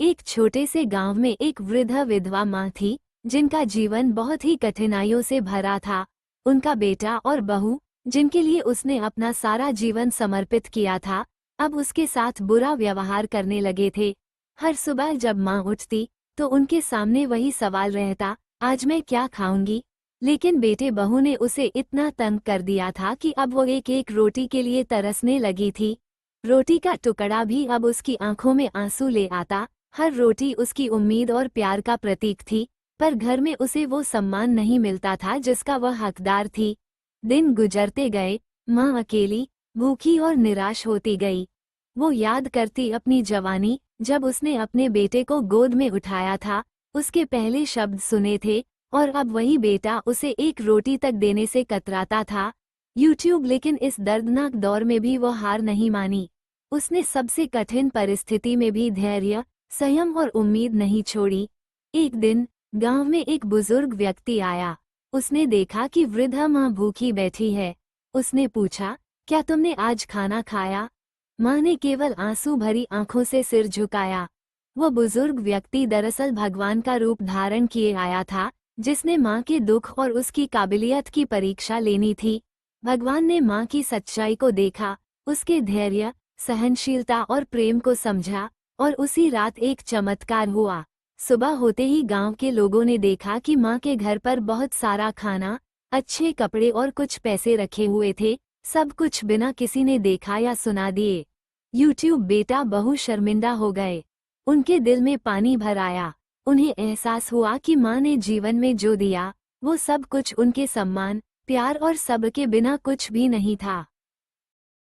एक छोटे से गांव में एक वृद्ध विधवा माँ थी, जिनका जीवन बहुत ही कठिनाइयों से भरा था। उनका बेटा और बहू, जिनके लिए उसने अपना सारा जीवन समर्पित किया था, अब उसके साथ बुरा व्यवहार करने लगे थे। हर सुबह जब माँ उठती, तो उनके सामने वही सवाल रहता, आज मैं क्या खाऊंगी। लेकिन बेटे बहू ने उसे इतना तंग कर दिया था कि अब वो एक एक रोटी के लिए तरसने लगी थी। रोटी का टुकड़ा भी अब उसकी आंखों में आंसू ले आता। हर रोटी उसकी उम्मीद और प्यार का प्रतीक थी, पर घर में उसे वो सम्मान नहीं मिलता था जिसका वह हकदार थी। दिन गुजरते गए, माँ अकेली, भूखी और निराश होती गई। वो याद करती अपनी जवानी, जब उसने अपने बेटे को गोद में उठाया था, उसके पहले शब्द सुने थे, और अब वही बेटा उसे एक रोटी तक देने से कतराता था। यूट्यूब लेकिन इस दर्दनाक दौर में भी वो हार नहीं मानी। उसने सबसे कठिन परिस्थिति में भी धैर्य, संयम और उम्मीद नहीं छोड़ी। एक दिन गांव में एक बुजुर्ग व्यक्ति आया। उसने देखा कि वृद्ध माँ भूखी बैठी है। उसने पूछा, क्या तुमने आज खाना खाया? माँ ने केवल आंसू भरी आंखों से सिर झुकाया। वो बुजुर्ग व्यक्ति दरअसल भगवान का रूप धारण किए आया था, जिसने माँ के दुख और उसकी काबिलियत की परीक्षा लेनी थी। भगवान ने माँ की सच्चाई को देखा, उसके धैर्य, सहनशीलता और प्रेम को समझा, और उसी रात एक चमत्कार हुआ। सुबह होते ही गांव के लोगों ने देखा कि माँ के घर पर बहुत सारा खाना, अच्छे कपड़े और कुछ पैसे रखे हुए थे, सब कुछ बिना किसी ने देखा या सुना दिए। यूट्यूब बेटा बहू शर्मिंदा हो गए। उनके दिल में पानी भर आया। उन्हें एहसास हुआ कि माँ ने जीवन में जो दिया, वो सब कुछ उनके सम्मान, प्यार और सब्र के बिना कुछ भी नहीं था।